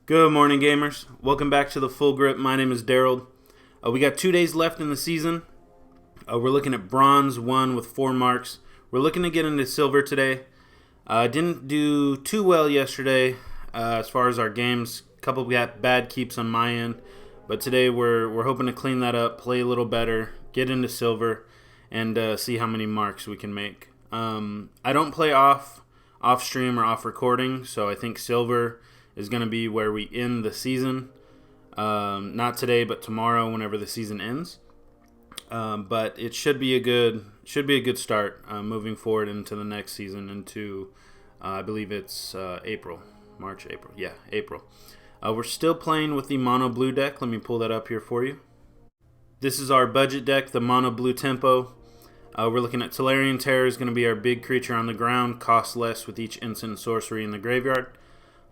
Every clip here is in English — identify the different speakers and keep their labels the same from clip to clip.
Speaker 1: Good morning, gamers. Welcome back to the Full Grip. My name is Daryl. We got 2 days left in the season. We're looking at Bronze 1 with 4 marks. We're looking to get into Silver today. Didn't do too well yesterday as far as our games. A couple got bad keeps on my end. But today we're hoping to clean that up, play a little better, get into Silver, and see how many marks we can make. I don't play off stream or off recording, so I think Silver is going to be where we end the season. Not today, but tomorrow, whenever the season ends. But it should be a good start moving forward into the next season, into I believe it's April. Yeah, April. We're still playing with the mono blue deck. Let me pull that up here for you. This is our budget deck, the mono blue tempo. We're looking at Tolarian Terror is going to be our big creature on the ground, cost less with each instant and sorcery in the graveyard.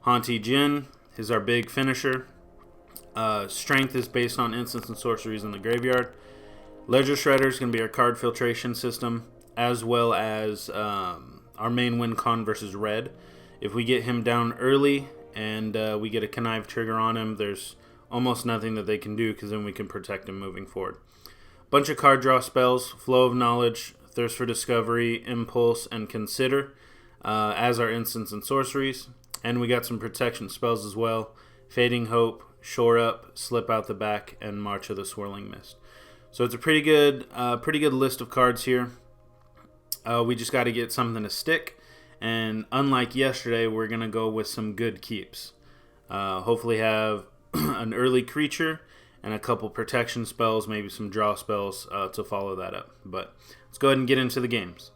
Speaker 1: Haunty Djinn is our big finisher. Strength is based on instants and sorceries in the graveyard. Ledger Shredder is going to be our card filtration system, as well as our main win con versus red. If we get him down early and we get a connive trigger on him, there's almost nothing that they can do, because then we can protect him moving forward. Bunch of card draw spells: Flow of Knowledge, Thirst for Discovery, Impulse, and Consider as our instants and sorceries. And we got some protection spells as well: Fading Hope, Shore Up, Slip Out the Back, and March of the Swirling Mist. So it's a pretty good list of cards here. We just got to get something to stick. And unlike yesterday, we're going to go with some good keeps. Hopefully have an early creature and a couple protection spells, maybe some draw spells to follow that up. But let's go ahead and get into the games.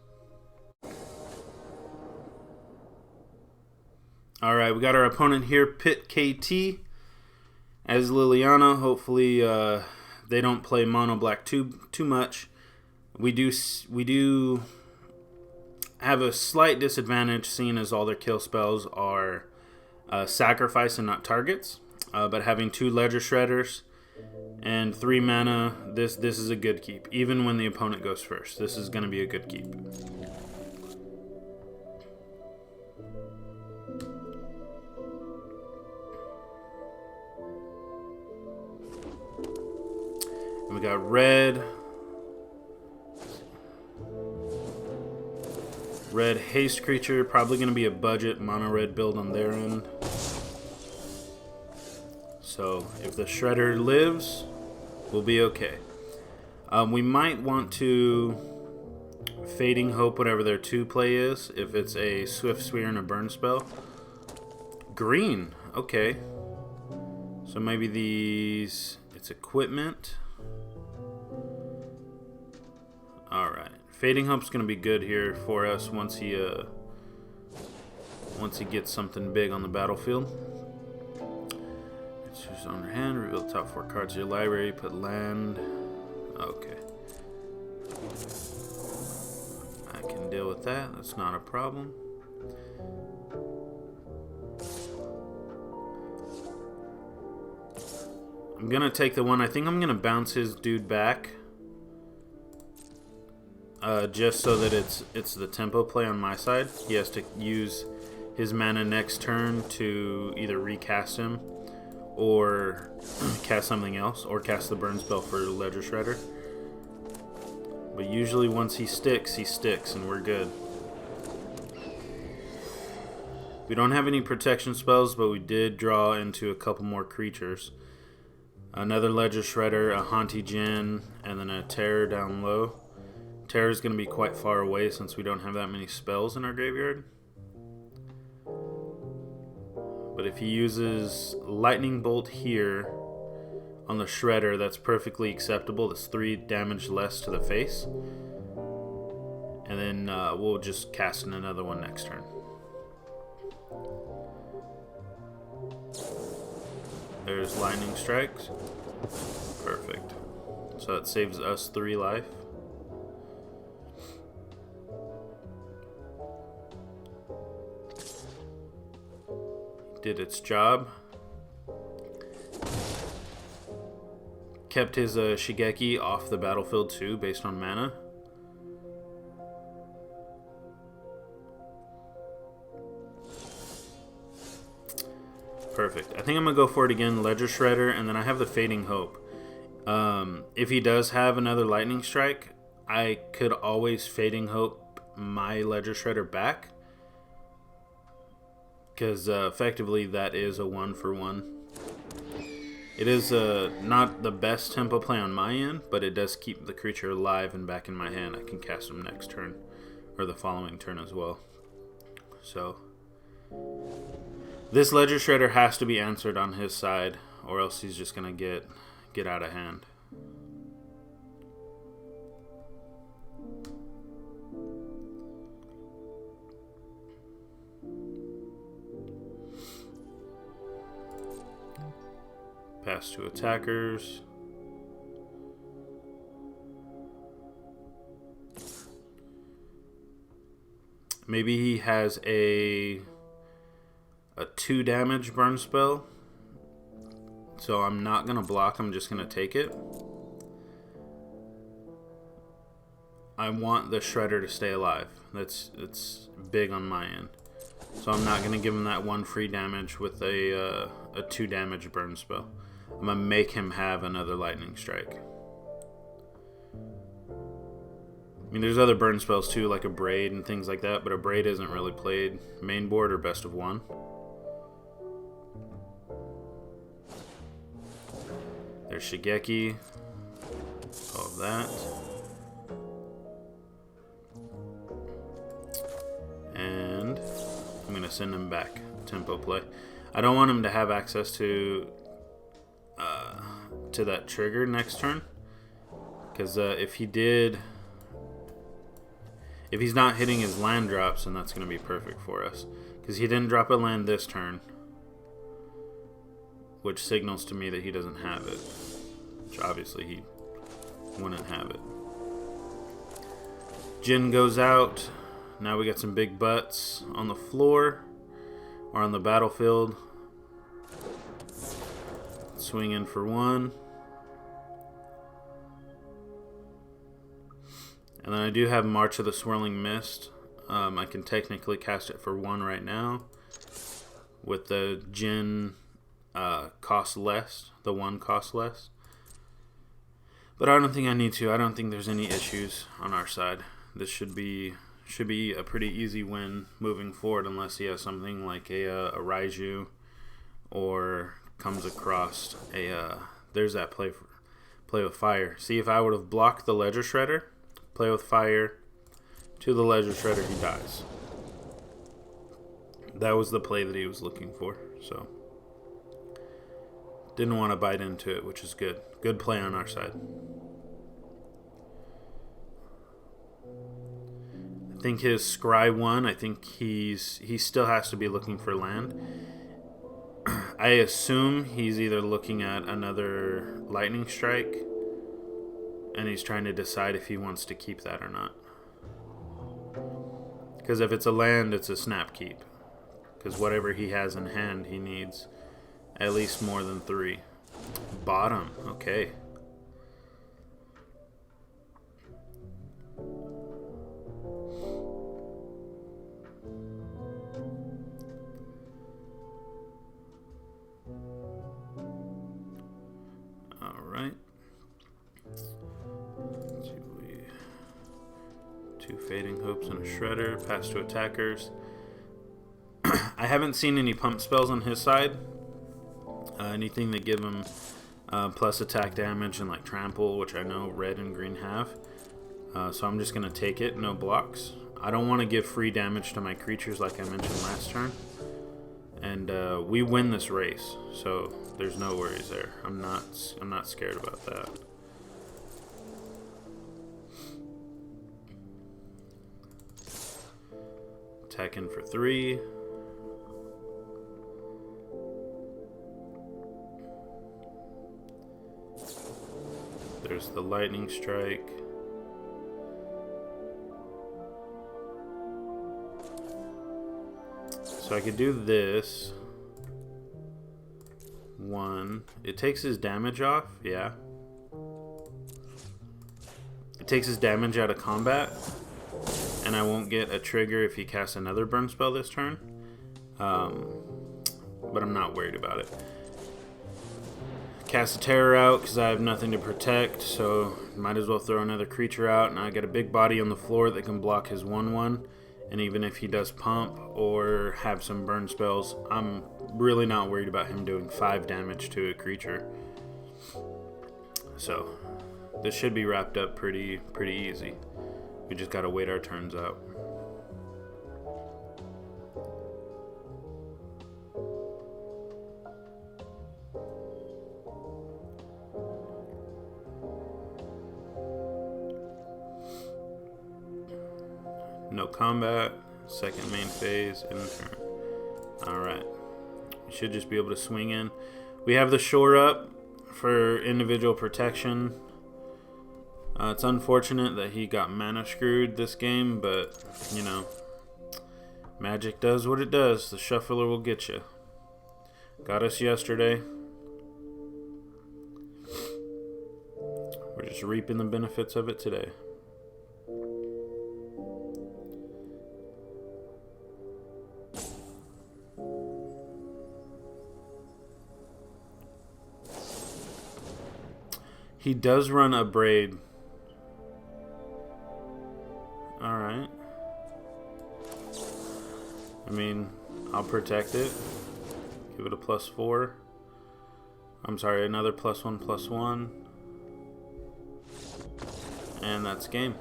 Speaker 1: Alright, we got our opponent here, Pit KT, as Liliana. Hopefully they don't play mono black too much. We do have a slight disadvantage, seeing as all their kill spells are sacrifice and not targets. But having 2 Ledger Shredders and 3 mana, this is a good keep. Even when the opponent goes first, this is going to be a good keep. We got red haste creature, probably going to be a budget mono red build on their end. So if the Shredder lives, we'll be okay. We might want to Fading Hope whatever their 2 play is, if it's a Swift Spear and a burn spell. Green, okay. So maybe it's equipment. Alright, Fading Hope's going to be good here for us once he gets something big on the battlefield. Choose on your hand, reveal the top 4 cards of your library, put land. Okay. I can deal with that, that's not a problem. I'm going to take the one, I think I'm going to bounce his dude back. Just so that it's the tempo play on my side. He has to use his mana next turn to either recast him or cast something else, or cast the burn spell for Ledger Shredder. But usually once he sticks, and we're good. We don't have any protection spells, but we did draw into a couple more creatures. Another Ledger Shredder, a Haunty Djinn, and then a Terror down low. Terror is going to be quite far away since we don't have that many spells in our graveyard. But if he uses Lightning Bolt here on the Shredder, that's perfectly acceptable. That's 3 damage less to the face. And then we'll just cast another one next turn. There's Lightning Strikes. Perfect. So that saves us 3 life. Did its job. Kept his Shigeki off the battlefield too, based on mana. perfect. I think I'm going to go for it again, Ledger Shredder, and then I have the Fading Hope. If he does have another Lightning Strike, I could always Fading Hope my Ledger Shredder back. Because effectively that is a 1-for-1. It is not the best tempo play on my end, but it does keep the creature alive and back in my hand. I can cast him next turn, or the following turn as well. So, this Ledger Shredder has to be answered on his side, or else he's just going to get out of hand. Pass to attackers. Maybe he has a 2 damage burn spell. So I'm not going to block, I'm just going to take it. I want the Shredder to stay alive. It's big on my end. So I'm not going to give him that 1 free damage with a 2 damage burn spell. I'm going to make him have another Lightning Strike. I mean, there's other burn spells too, like a Braid and things like that, but a Braid isn't really played main board or best of 1. There's Shigeki. All of that. And I'm going to send him back. Tempo play. I don't want him to have access to that trigger next turn. Because if he's not hitting his land drops, then that's going to be perfect for us. Because he didn't drop a land this turn, which signals to me that he doesn't have it. Which obviously he wouldn't have it. Jin goes out. Now we got some big butts on the floor or on the battlefield. Swing in for 1. And then I do have March of the Swirling Mist. I can technically cast it for 1 right now. With the Jin cost less. The 1 cost less. But I don't think I need to. I don't think there's any issues on our side. This should be a pretty easy win moving forward, unless he has something like a Raiju, or comes across there's that play with fire. See, if I would have blocked the Ledger Shredder, play with fire to the Ledger Shredder, he dies. That was the play that he was looking for. So didn't want to bite into it, which is good. Good play on our side. I think his Scry 1, I think he still has to be looking for land. I assume he's either looking at another Lightning Strike, and he's trying to decide if he wants to keep that or not. Because if it's a land, it's a snap keep. Because whatever he has in hand, he needs at least more than 3. Bottom, okay. Alright. 2 Fading Hopes and a Shredder. Pass to attackers. I haven't seen any pump spells on his side. Anything that give him plus attack damage and like trample, which I know red and green have. So I'm just going to take it, no blocks. I don't want to give free damage to my creatures like I mentioned last turn. And we win this race, so there's no worries there. I'm not scared about that. Attack in for 3. There's the Lightning Strike. So I could do this. 1. It takes his damage off, yeah. It takes his damage out of combat. And I won't get a trigger if he casts another burn spell this turn. But but I'm not worried about it. Cast a terror out because I have nothing to protect, so might as well throw another creature out, and I get a big body on the floor that can block his 1/1. And even if he does pump or have some burn spells, I'm really not worried about him doing 5 damage to a creature. So this should be wrapped up pretty easy. We just gotta wait our turns out. No combat, second main phase, end turn. Alright. We should just be able to swing in. We have the shore up for individual protection. It's unfortunate that he got mana screwed this game, but, you know, Magic does what it does. The shuffler will get you. Got us yesterday. We're just reaping the benefits of it today. He does run a braid. Alright. I mean, I'll protect it. Give it a +4. I'm sorry, another +1/+1. And that's game.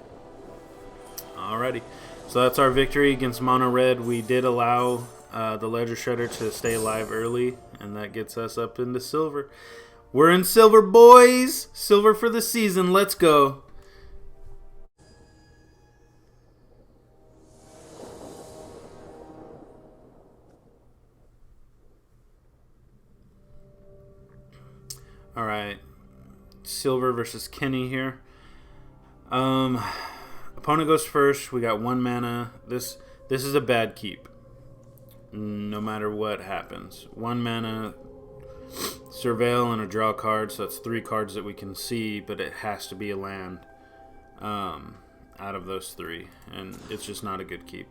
Speaker 1: Alrighty. So that's our victory against Mono Red. We did allow the Ledger Shredder to stay alive early, and that gets us up into silver. We're in silver, boys! Silver for the season. Let's go. Alright. Silver versus Kenny here. Opponent goes first. We got 1 mana. This is a bad keep. No matter what happens. 1 mana, surveil, and a draw card. So that's 3 cards that we can see, but it has to be a land out of those 3. And it's just not a good keep.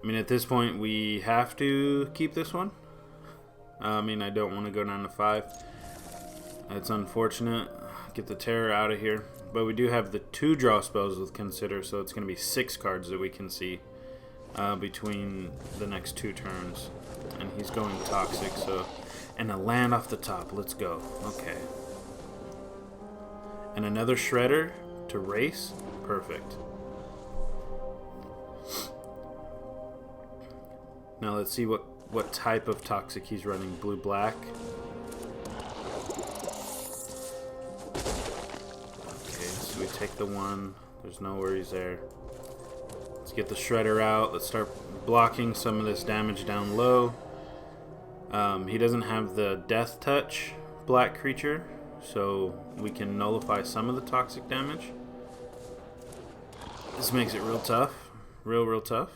Speaker 1: I mean, at this point, we have to keep this one. I mean, I don't want to go down to 5. It's unfortunate. Get the terror out of here. But we do have the 2 draw spells with Consider, so it's going to be 6 cards that we can see between the next 2 turns. And he's going Toxic, so... And a land off the top. Let's go. Okay. And another Shredder to race. Perfect. Now let's see what type of Toxic he's running. Blue-black. Okay, so we take the 1. There's no worries there. Let's get the Shredder out. Let's start blocking some of this damage down low. He doesn't have the Death Touch black creature, so we can nullify some of the toxic damage. This makes it real tough. Real tough.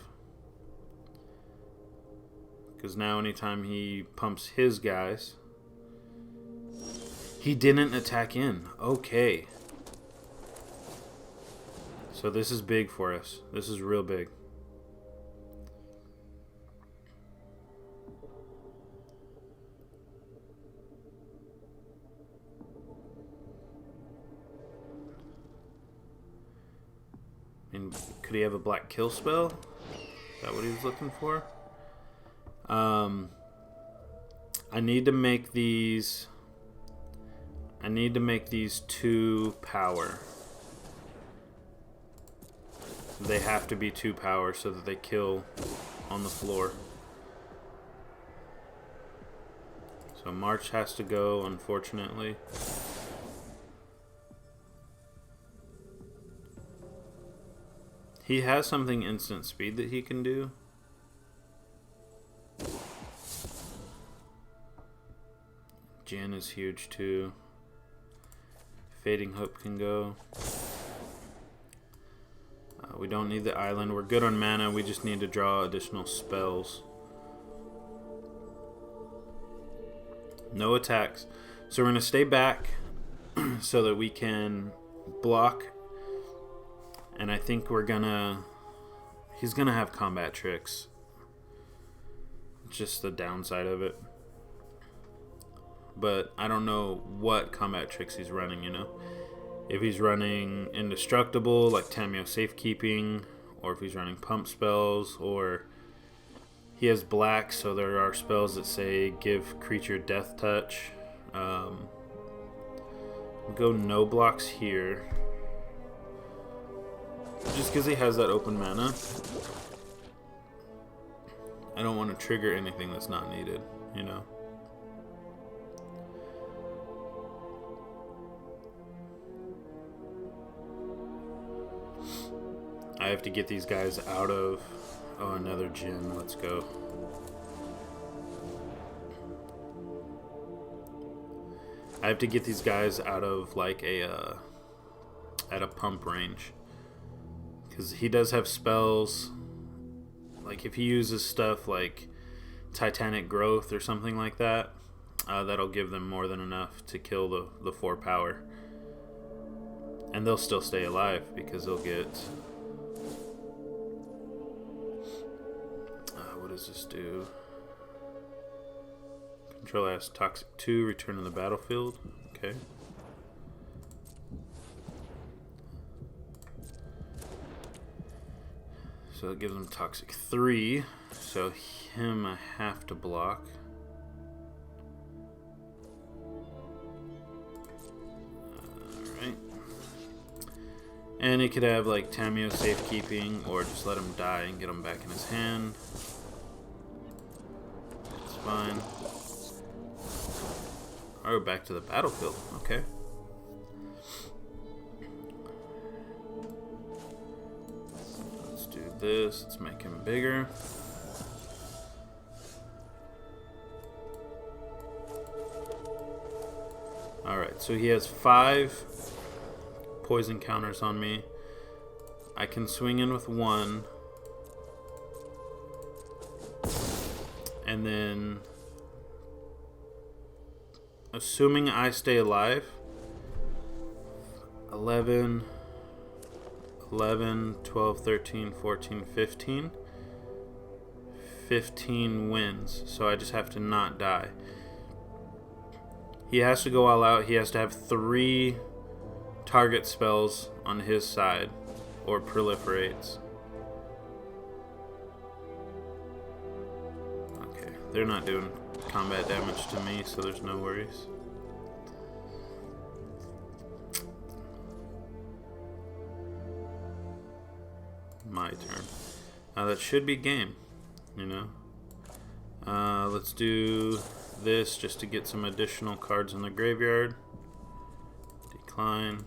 Speaker 1: Because now anytime he pumps his guys... He didn't attack in. Okay. So this is big for us. This is real big. And could he have a black kill spell? Is that what he was looking for? I need to make these 2 power. They have to be 2 power so that they kill on the floor. So March has to go, unfortunately. He has something instant speed that he can do. Jan is huge too. Fading Hope can go. We don't need the island. We're good on mana. We just need to draw additional spells. No attacks. So we're going to stay back so that we can block. And I think we're going to... He's going to have combat tricks. just the downside of it. But I don't know what combat tricks he's running, you know? If he's running indestructible, like Tameo Safekeeping, or if he's running pump spells, or he has black, so there are spells that say give creature death touch. Go no blocks here. Just because he has that open mana. I don't want to trigger anything that's not needed, you know? I have to get these guys out of... Oh, another Jin. Let's go. I have to get these guys out of, like, at a pump range. Because he does have spells. Like, if he uses stuff like Titanic Growth or something like that, that'll give them more than enough to kill the 4 power. And they'll still stay alive because they'll get... what does this do? Control has Toxic 2, return to the battlefield. Okay. So it gives him Toxic 3. So him I have to block. Alright. And he could have like Tameo Safekeeping or just let him die and get him back in his hand. It's fine. Or back to the battlefield. Okay. Let's do this. Let's make him bigger. Alright, so he has 5 poison counters on me. I can swing in with 1. And then... assuming I stay alive, 11, 12, 13, 14, 15. 15 wins, so I just have to not die. He has to go all out. He has to have 3 target spells on his side, or proliferates. Okay, they're not doing combat damage to me, so there's no worries. My turn. That should be game, you know. Let's do this just to get some additional cards in the graveyard. Decline.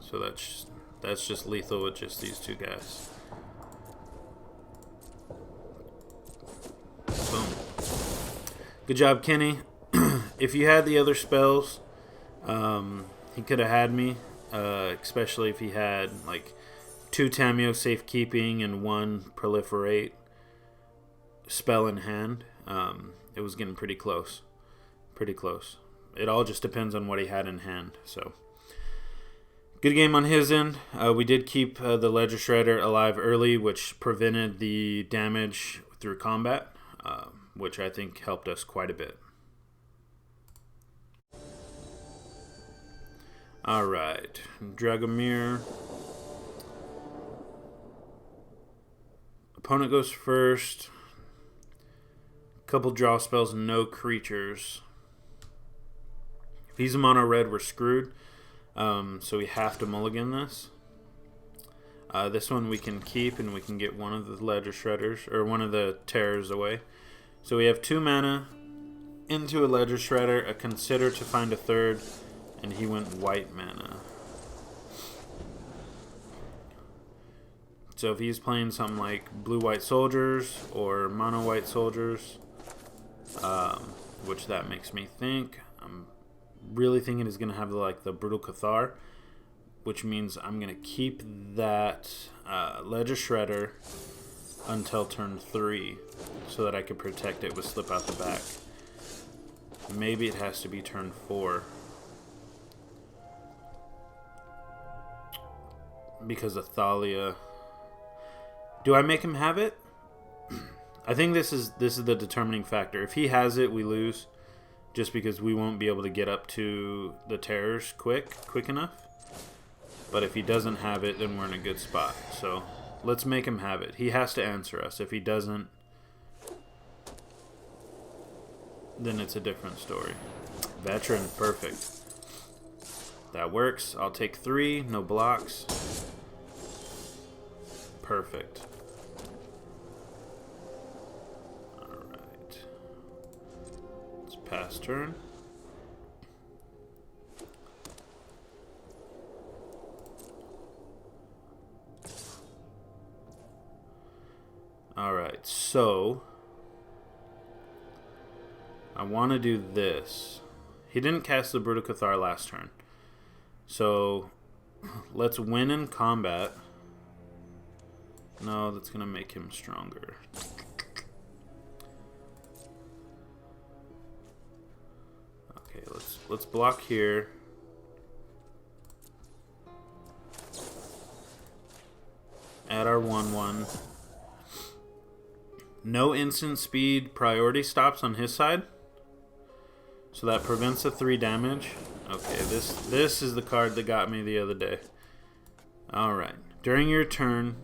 Speaker 1: So that's just lethal with just these 2 guys. Boom. Good job, Kenny. If you had the other spells, he could have had me, especially if he had like 2 Tameo Safekeeping and 1 Proliferate spell in hand. It was getting pretty close. Pretty close. It all just depends on what he had in hand. So, good game on his end. We did keep the Ledger Shredder alive early, which prevented the damage through combat, which I think helped us quite a bit. Alright, Dragomir. Opponent goes first. Couple draw spells, no creatures. If he's a mono red, we're screwed. So we have to mulligan this. This one we can keep, and we can get one of the Ledger Shredders, or one of the Terrors away. So we have 2 mana into a Ledger Shredder, a Consider to find a 3rd, and he went white mana. So if he's playing something like blue-white soldiers or mono-white soldiers, which that makes me think, I'm really thinking he's going to have the Brutal Cathar, which means I'm going to keep that Ledger Shredder until turn 3 so that I can protect it with Slip Out the Back. Maybe it has to be turn 4. Because of Thalia. Do I make him have it? I think this is the determining factor. If he has it, we lose, just because we won't be able to get up to the terrors quick enough. But if he doesn't have it, then we're in a good spot. So let's make him have it. He has to answer us. If he doesn't, then it's a different story. Veteran, perfect. That works. I'll take 3, no blocks. Perfect. Alright. Let's pass turn. Alright, so I want to do this. He didn't cast the Brutal Cathar last turn. So let's win in combat. No, that's going to make him stronger. Okay, let's block here. Add our 1/1. No instant speed priority stops on his side. So that prevents a 3 damage. Okay, this is the card that got me the other day. Alright. During your turn,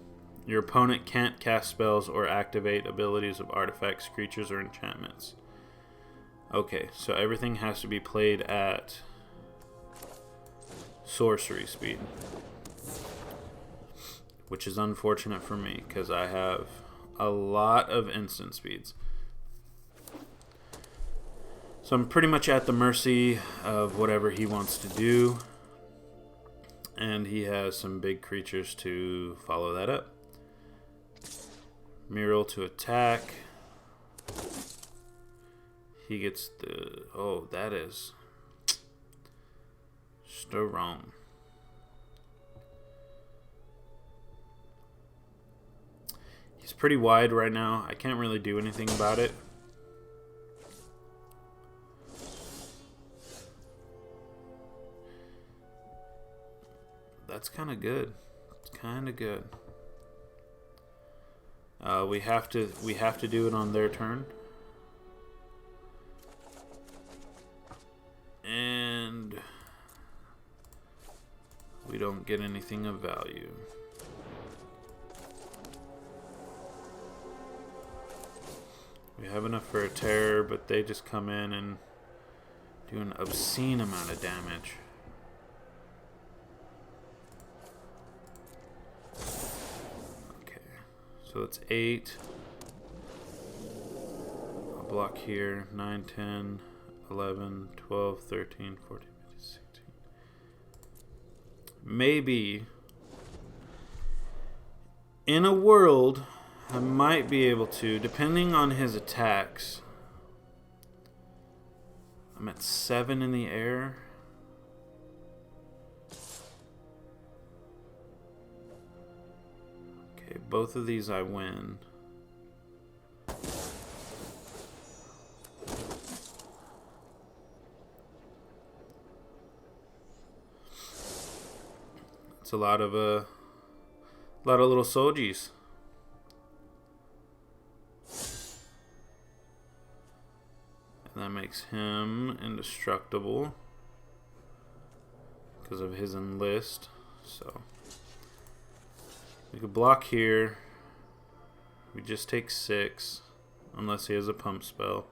Speaker 1: your opponent can't cast spells or activate abilities of artifacts, creatures, or enchantments. Okay, so everything has to be played at sorcery speed. Which is unfortunate for me, because I have a lot of instant speeds. So I'm pretty much at the mercy of whatever he wants to do. And he has some big creatures to follow that up. Mural to attack. He gets the... Oh, that is... so wrong. He's pretty wide right now. I can't really do anything about it. That's kind of good. It's kind of good. We have to do it on their turn. And we don't get anything of value. We have enough for a terror, but they just come in and do an obscene amount of damage. So it's 8. I'll block here. 9, 10, 11, 12, 13, 14, 15, 16. Maybe in a world I might be able to, depending on his attacks. I'm at 7 in the air. Okay, both of these I win. It's a lot of little Soji's. And that makes him indestructible because of his enlist. So we could block here. We just take 6 unless he has a pump spell.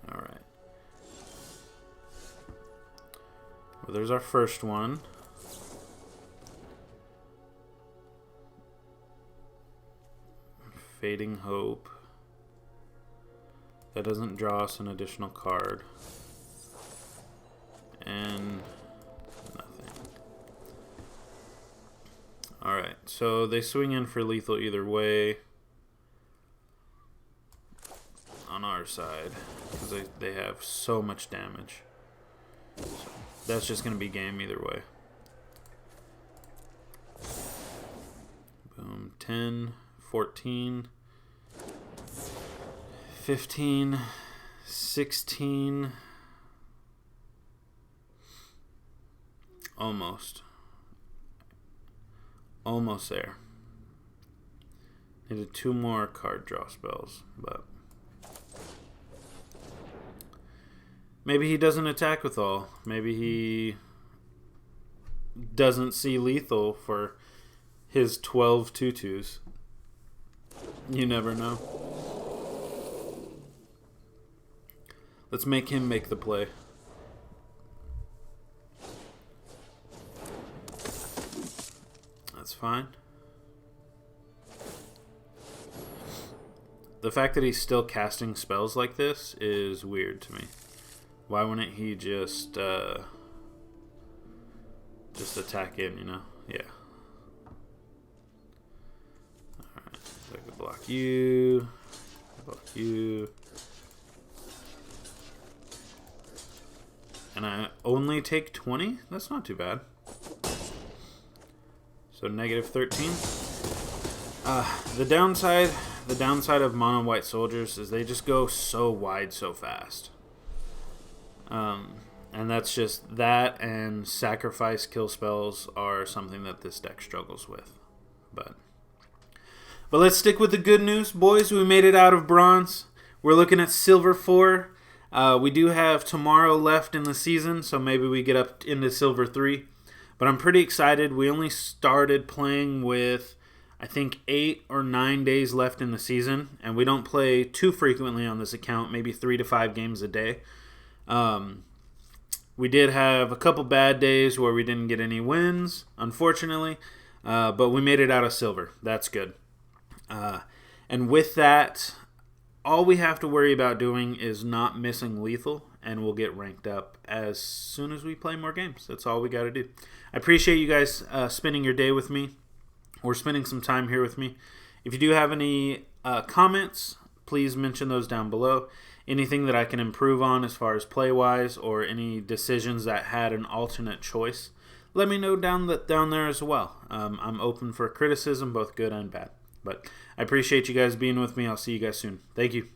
Speaker 1: Alright. Well, there's our first one. Fading Hope. That doesn't draw us an additional card. And nothing. Alright, so they swing in for lethal either way on our side because they have so much damage. So that's just going to be game either way. Boom. 10, 14, 15, 16. Almost. Almost there. Needed 2 more card draw spells, but maybe he doesn't attack with all. Maybe he doesn't see lethal for his 12 2/2s. You never know. Let's make him make the play. That's fine. The fact that he's still casting spells like this is weird to me. Why wouldn't he just attack in, you know? Yeah. Alright, so I can block you. Block you. And I only take 20? That's not too bad. So negative 13. The downside of mono white soldiers is they just go so wide so fast. And that's just that, and sacrifice kill spells are something that this deck struggles with. But let's stick with the good news, boys. We made it out of bronze. We're looking at silver 4. We do have tomorrow left in the season, so maybe we get up into silver 3. But I'm pretty excited. We only started playing with, I think, 8 or 9 days left in the season, and we don't play too frequently on this account, maybe 3 to 5 games a day. We did have a couple bad days where we didn't get any wins, unfortunately, but we made it out of silver. That's good. And with that, all we have to worry about doing is not missing lethal, and we'll get ranked up as soon as we play more games. That's all we got to do. I appreciate you guys spending your day with me, or spending some time here with me. If you do have any comments, please mention those down below. Anything that I can improve on as far as play-wise, or any decisions that had an alternate choice, let me know down there as well. I'm open for criticism, both good and bad. But I appreciate you guys being with me. I'll see you guys soon. Thank you.